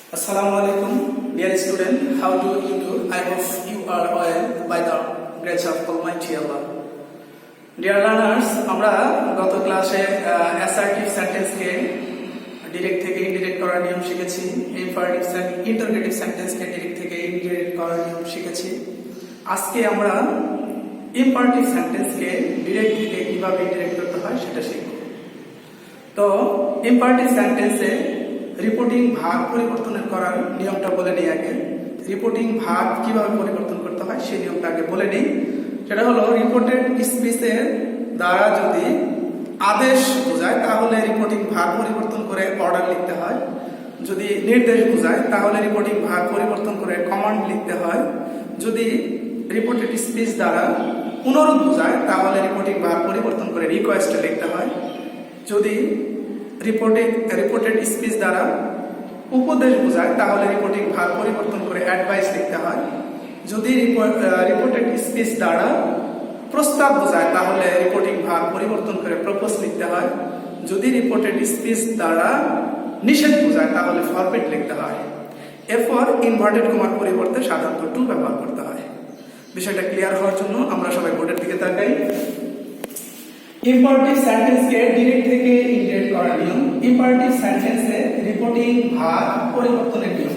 Assalamualaikum, dear student. How do you do? I hope you are well by the grace of Almighty Allah. Dear learners, আমরা গত ক্লাসে assertive সেন্টেন্সকে direct থেকে indirect করার নিয়ম শিখেছি। Interrogative সেন্টেন্সকে direct থেকে indirect করার নিয়ম শিখেছি। আজকে আমরা ইম্পারেটিভ সেন্টেন্সকে ডিরেক্ট থেকে কিভাবে ইনডিরেক্ট করতে হয় সেটা শিখব। তো ইম্পারেটিভ সেন্টেন্সে রিপোর্টিং ভাগ পরিবর্তনের করার নিয়মটা বলে নিই আগে। রিপোর্টিং ভাগ কিভাবে পরিবর্তন করতে হয় সেই নিয়মটা আগে বলে নিই। সেটা হলো রিপোর্টেড স্পিচের দ্বারা যদি আদেশ বোঝায় তাহলে রিপোর্টিং ভাগ পরিবর্তন করে অর্ডার লিখতে হয়। যদি নির্দেশ বোঝায় তাহলে রিপোর্টিং ভাগ পরিবর্তন করে কমান্ড লিখতে হয়। যদি রিপোর্টেড স্পিচ দ্বারা অনুরোধ বোঝায় তাহলে রিপোর্টিং ভাগ পরিবর্তন করে রিকোয়েস্ট লিখতে হয়। যদি রিপোর্টেড স্পিচ দ্বারা উপদেশ বোঝায় তাহলে রিপোর্টিং ভাগ পরিবর্তন করে অ্যাডভাইস লিখতে হয়। যদি রিপোর্টেড স্পিচ দ্বারা প্রস্তাব বোঝায় তাহলে রিপোর্টিং ভাগ পরিবর্তন করে প্রপোজ লিখতে হয়। যদি রিপোর্টেড স্পিচ দ্বারা নিষেধ বোঝায় তাহলে ফরবিড লিখতে হয়। এরপর ইনভার্টেড কমার পরিবর্তে সাধারণত টু ব্যবহার করতে হয়। বিষয়টা ক্লিয়ার হওয়ার জন্য আমরা সবাই বোর্ডের দিকে তাকাই। ইম্পারেটিভ সেন্টেন্সকে ডিরেক্ট থেকে ইনডিরেক্ট করার নিয়ম। ইম্পারেটিভ সেন্টেন্সে রিপোর্টিং ভাগ পরিবর্তনের নিয়ম।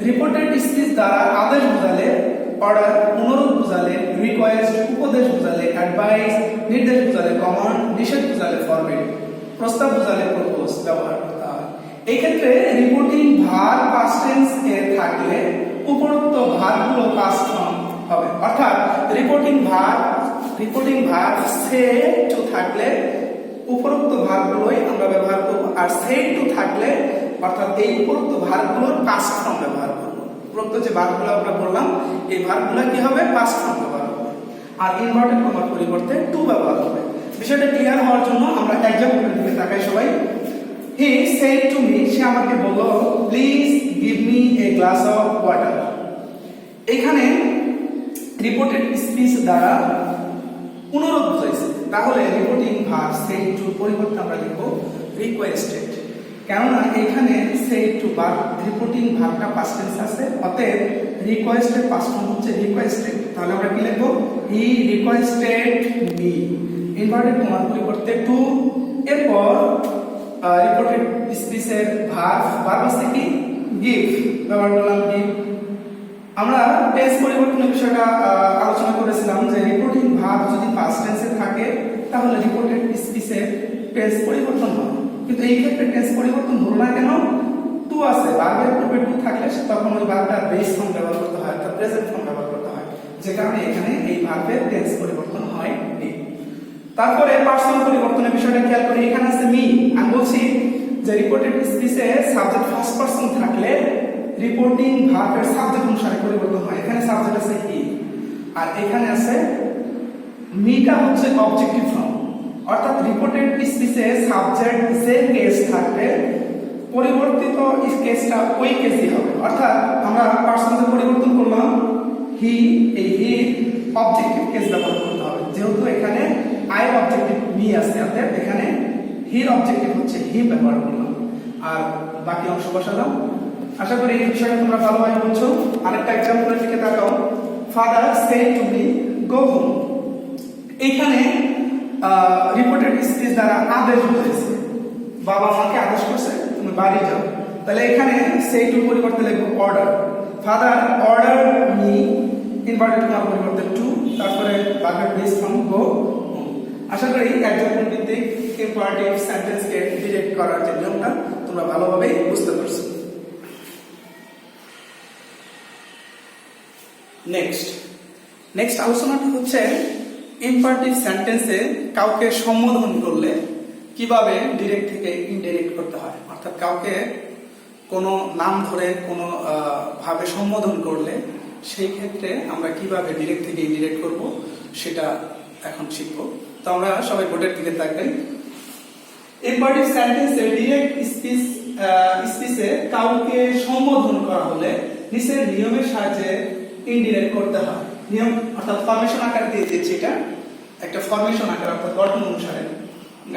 রিপোর্টেড স্পিচ দ্বারা আদেশ বোঝালে অর্ডার, অনুরোধ বোঝালে রিকোয়েস্ট, উপদেশ বোঝালে অ্যাডভাইস, নির্দেশ বোঝালে কমান্ড, নিষেধ বোঝালে ফরবিড, প্রস্তাব বোঝালে প্রপোজ ব্যবহার করতে হয়। এই ক্ষেত্রে রিপোর্টিং ভাগ পাস্ট টেন্স এ থাকলে উপরোক্ত ভাগগুলো পাস্ট ফর্ম হবে। অর্থাৎ রিপোর্টিং ভাগ সে টু থাকলে উপরোক্ত ভাগগুলোই আমরা ব্যবহার করব, আর সে টু থাকলে অর্থাৎ এই উপরোক্ত ভাগগুলোর পাস্ট ফর্ম ব্যবহার করব। উপরোক্ত যে ভাগগুলো আমরা বললাম এই ভাগগুলো কি হবে? পাস্ট ফর্ম ব্যবহার হবে। আর ইনভার্টেড কমার পরিবর্তে টু ব্যবহার হবে। বিষয়টা ক্লিয়ার হওয়ার জন্য আমরা এক্সাম্পলের দিকে তাকাই সবাই। হি সেড টু মি, সে আমাকে বলল, please give me a glass of water. এখানে রিপোর্টেড স্পিচ দ্বারা অনুরোধ বোঝাইছে, তাহলে রিপোর্টিং ভাগ সেড টু পরিবর্তে আমরা লিখব রিকোয়েস্টেড। কেননা এখানে সেড টু বা রিপোর্টিং ভাগটা পাস্ট টেন্স আছে, অতএব রিকোয়েস্টেড পাস্ট ফর্ম হচ্ছে রিকোয়েস্টেড। তাহলে আমরা কি লিখব? He requested me. ইনভার্টেড কমার পরিবর্তে টু। এরপর রিপোর্টেড স্পিচের ভাগ আছে কি? গিভ। ব্যবহার করলাম গিভ। আমরা টেন্স পরিবর্তনের বিষয়টা আলোচনা করেছিলাম যে রিপোর্টিং ভাগ যদি পাস্ট টেন্সে থাকে তাহলে রিপোর্টেড স্পিচের টেন্স পরিবর্তন হয়। কিন্তু এই ক্ষেত্রে টেন্স পরিবর্তন হলো না কেন? টু আছে, ভার্বের পূর্বে টু থাকলে তখন ওই ভার্বটার বেস ফর্ম ব্যবহার করতে হয়, অর্থাৎ প্রেজেন্ট ফর্ম ব্যবহার করতে হয়, যে কারণে এখানে এই ভার্বের টেন্স পরিবর্তন হয়নি। তারপরে পার্সন পরিবর্তনের বিষয়টা খেয়াল করি। এখানে আছে মি। আমি বলছি যে রিপোর্টেড স্পিচে সাবজেক্ট ফার্স্ট পারসন থাকলে রিপোর্টিং ভার্বের সাবজেক্ট অনুসারে পরিবর্তন হয়। এখানে সাবজেক্ট আছে হি, আর এখানে আছে মিটা হচ্ছে অবজেক্টিভ ফর্ম। অর্থাৎ রিপোর্টেড স্পিচে সাবজেক্ট যে কেস থাকবে পরিবর্তিত কেসটা ওই কেসই হবে। অর্থাৎ আমরা পার্সনকে পরিবর্তন করলাম হি, এই হি অবজেক্টিভ কেস ব্যবহার করতে হবে, যেহেতু এখানে আই অবজেক্টিভ মি আছে, অর্থাৎ এখানে হির অবজেক্টিভ হচ্ছে হি ব্যবহার করলাম, আর বাকি অংশ বসালাম। আশা করি এই বিষয়টা তোমরা ভালোভাবে বুঝছো। আরেকটা এক্সাম্পলের দিকে তাকাও। Father said to me go home. এইখানে রিপোর্টেড স্পিচ দ্বারা আদেশ বোঝাইছে, বাবা মাকে আদেশ করছে তুমি বাড়ি যাও। তাহলে এখানে সেড টু পরিবর্তে লিখবো order. Father order me, inverted কমার পরিবর্তে টু, তারপরে ভার্বের বেস ফর্ম গো হোম। আশা করি এক্সাম্পল ভিত্তিক ইম্পারেটিভ সেন্টেন্সকে ডিরেক্ট করার যে নিয়মটা তোমরা ভালোভাবে বুঝতে পারছো। নেক্সট আলোচনাটা হচ্ছে ইম্পারেটিভ সেন্টেন্সে কাউকে সম্বোধন করলে কিভাবে ডিরেক্ট থেকে ইনডিরেক্ট করতে হয়। অর্থাৎ কাউকে কোনো নাম ধরে কোনো ভাবে সম্বোধন করলে সেই ক্ষেত্রে আমরা কিভাবে ডিরেক্ট থেকে ইনডিরেক্ট করব সেটা এখন শিখব। তো আমরা সবাই বোর্ডের দিকে তাকাই। ইম্পারেটিভ সেন্টেন্সে ডিরেক্ট স্পিচে কাউকে সম্বোধন করা হলে নিচের নিয়মের সাহায্যে ইনডিরেক্ট করতে হয়। নিয়ম অর্থাৎ ফরমেশন আকার দিয়ে দিয়েছি, এটা একটা ফরমেশন আকার অর্থাৎ গঠন অনুসারে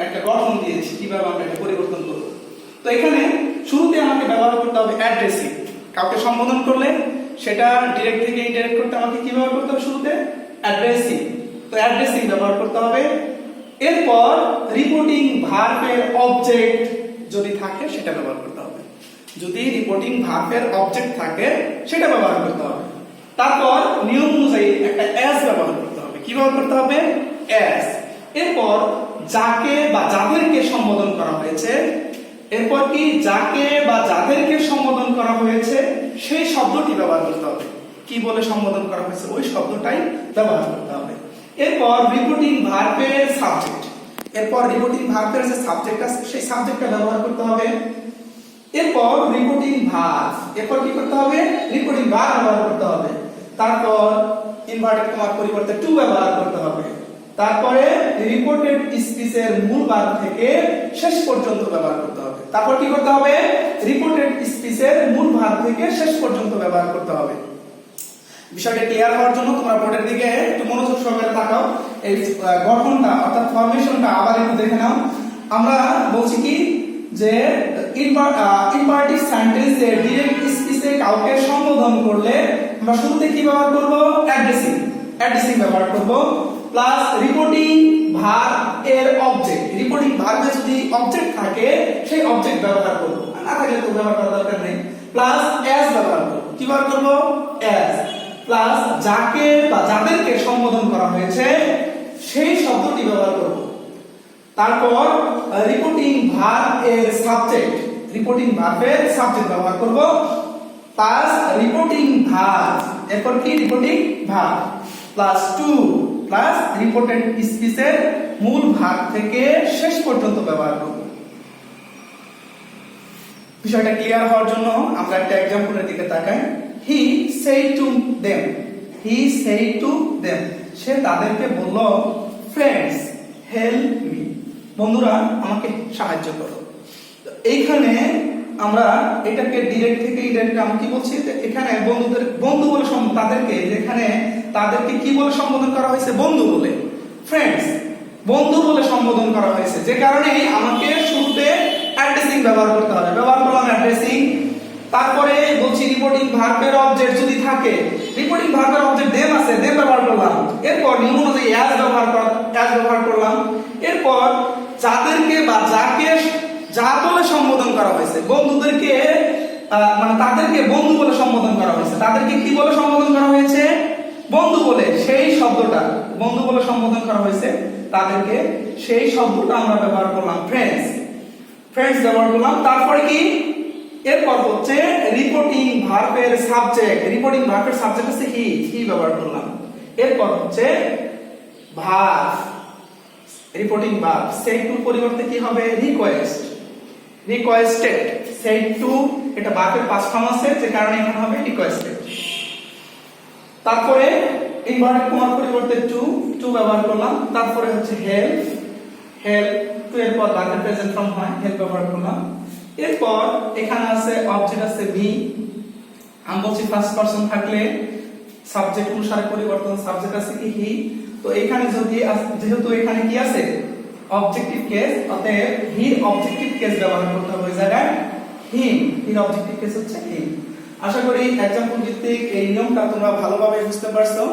একটা গঠন দিয়েছি কিভাবে আমরা এটা পরিবর্তন করব। তো এখানে শুরুতে আমাকে ব্যবহার করতে হবে অ্যাড্রেসিভ। কাউকে সম্বোধন করলে সেটা ডিরেক্ট থেকে ইনডাইরেক্ট করতে আমাকে কি ব্যবহার করতে হবে? শুরুতে অ্যাড্রেসিং। তো অ্যাড্রেসিং ব্যবহার করতে হবে। এরপর রিপোর্টিং ভার্বের অবজেক্ট যদি থাকে সেটা ব্যবহার করতে হবে। যদি রিপোর্টিং ভার্বের অবজেক্ট থাকে সেটা ব্যবহার করতে হবে। তারপর নিয়ম অনুযায়ী একটা অ্যাজ ব্যবহার করতে হবে। কি ব্যবহার করতে হবে? অ্যাজ। এরপর যাকে বা যাদেরকে সম্বোধন করা হয়েছে, এরপর কি যাকে বা যাদেরকে সম্বোধন করা হয়েছে সেই শব্দটি ব্যবহার করতে হবে। কি বলে সম্বোধন করা হয়েছে ওই শব্দটাই ব্যবহার করতে হবে। এরপর রিপোর্টিং ভার্বের সাবজেক্ট, এরপর রিপোর্টিং ভার্বের যে সাবজেক্ট আছে সেই সাবজেক্টটা ব্যবহার করতে হবে। এরপর রিপোর্টিং ভার্ব, এরপর কি করতে হবে? রিপোর্টিং ভার্ব ব্যবহার করতে হবে। তারপর ইনভার্টেড কমার পরিবর্তে টু ব্যবহার করতে হবে। তারপরে রিপোর্টেড স্পিচের মূল ভার্ব থেকে শেষ পর্যন্ত ব্যবহার করতে হবে। তারপর কি করতে হবে? রিপোর্টেড স্পিচের মূল ভার্ব থেকে শেষ পর্যন্ত ব্যবহার করতে হবে। বিষয়টা ক্লিয়ার হওয়ার জন্য তোমরা বোর্ডের দিকে একটু মনোযোগ সহকারে তাকাও। এই গঠনটা অর্থাৎ ফরমেশনটা আবার একটু দেখে নাও। আমরা বলছি কি যে ইম্পারেটিভ সেন্টেন্সে ডিরেক্ট স্পিচে কাউকে সম্বোধন করলে আমরা শুরুতে কি ব্যবহার করব? অ্যাড্রেসিং। অ্যাড্রেসিং ব্যবহার করব প্লাস রিপোর্টিং ভার্ব এর অবজেক্ট। রিপোর্টিং ভার্বে যদি অবজেক্ট থাকে সেই অবজেক্ট ব্যবহার করব, না থাকলে তো ব্যবহার করার দরকার নেই। প্লাস অ্যাজ ব্যবহার করব। কি ব্যবহার করব? অ্যাজ। প্লাস যাকে বা যাদেরকে সম্বোধন করা হয়েছে সেই শব্দটি ব্যবহার করব। তারপর রিপোর্টিং ভার্ব এর সাবজেক্ট, রিপোর্টিং ভার্বের সাবজেক্ট ব্যবহার করব প্লাস রিপোর্টিং ভার্ব, এরপর কি? Reporting verb plus to plus reported স্পিচের মূল ভার্ব থেকে শেষ পর্যন্ত ব্যবহার করব। বিষয়টা ক্লিয়ার হওয়ার জন্য আমরা একটা एग्जांपलের দিকে তাকাই। হি said to them, he said to them, সে তাদেরকে বলল ফ্রেন্ডস হেল্প মি, বন্ধুরা আমাকে সাহায্য করো। এইখানে আমরা এটাকে ডিরেক্ট থেকে ইনডাইরেক্ট আমি কি বলছি যে এখানে বন্ধুদের বন্ধু বলে তাদেরকে যেখানে তাদেরকে কি বলে সম্বোধন করা হয়েছে? বন্ধু বলে, ফ্রেন্ডস বন্ধু বলে সম্বোধন করা হয়েছে, যে কারণে আমাকে শুরুতে অ্যাড্রেসিং ব্যবহার করতে হবে। ব্যবহার করলাম অ্যাড্রেসিং। তারপরে বলছি রিপোর্টিং ভার্বের অবজেক্ট যদি থাকে, রিপোর্টিং ভার্বের অবজেক্ট দেম আছে, দেম ব্যবহার করলাম। এরপর নিয়ম অনুযায়ী অ্যাজ ব্যবহার করলাম। এরপর যাদেরকে বা যাকে যা বলে সম্বোধন করা হয়েছে, বন্ধুদেরকে মানে তাদেরকে বন্ধু বলে সম্বোধন করা হয়েছে, তাদেরকে কি বলে সম্বোধন করা হয়েছে? বন্ধু বলে। সেই শব্দটা বন্ধু বলে সম্বোধন করা হয়েছে তাদেরকে, সেই শব্দটা আমরা ব্যবহার করলাম ফ্রেন্ডস। ফ্রেন্ডস ব্যবহার করলাম। তারপরে কি? এরপর হচ্ছে রিপোর্টিং ভার্বের সাবজেক্ট, রিপোর্টিং ভার্বের সাবজেক্ট হচ্ছে হি, হি ব্যবহার করলাম। এরপর হচ্ছে verb, reporting verb. Said to পরিবর্তে কি হবে? Request, requested. সেড টু এটা ভার্বের পাস্ট ফর্ম আছে, যে কারণে এখানে হবে রিকোয়েস্টেড। তারপরে ইনভার্টেড কমার পরিবর্তে টু, টু ব্যবহার করলাম। তারপরে হচ্ছে হেল্প, হেল্প টু এর পর ভার্বের প্রেজেন্ট ফর্ম হয়, হেল্প ব্যবহার করলাম। এরপর এখানে আছে অবজেক্ট আছে মি, আমি বলছি ফার্স্ট পারসন থাকলে সাবজেক্ট অনুসারে পরিবর্তন, সাবজেক্ট আছে কি হি। তো এখানে যদি যেহেতু এখানে কি আছে? অবজেক্টিভ কেস, অতএব হির অবজেক্টিভ কেস ব্যবহার করতে হবে ওই জায়গায় হিম, হির অবজেক্টিভ কেস হচ্ছে হিম। আশা করি एग्जांपल ভিত্তিক এই নিয়মটা তোমরা ভালোভাবে বুঝতে পারছো।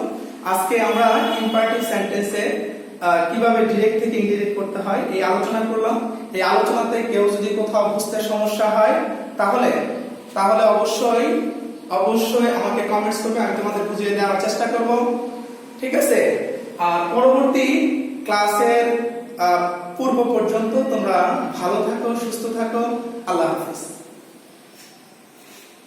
আজকে আমরা ইম্পারেটিভ সেন্টেন্সে কিভাবে ডিরেক্ট থেকে ইনডাইরেক্ট করতে হয় এই আলোচনা করলাম। এই আলোচনাতে কেউ যদি কোথাও বুঝতে সমস্যা হয় তাহলে অবশ্যই আমাকে কমেন্টস করবে, আমি তোমাদের বুঝিয়ে দেওয়ার চেষ্টা করব। ঠিক আছে? আর পরবর্তী ক্লাসের পূর্ব পর্যন্ত তোমরা ভালো থাকো, সুস্থ থাকো। আল্লাহ হাফেজ।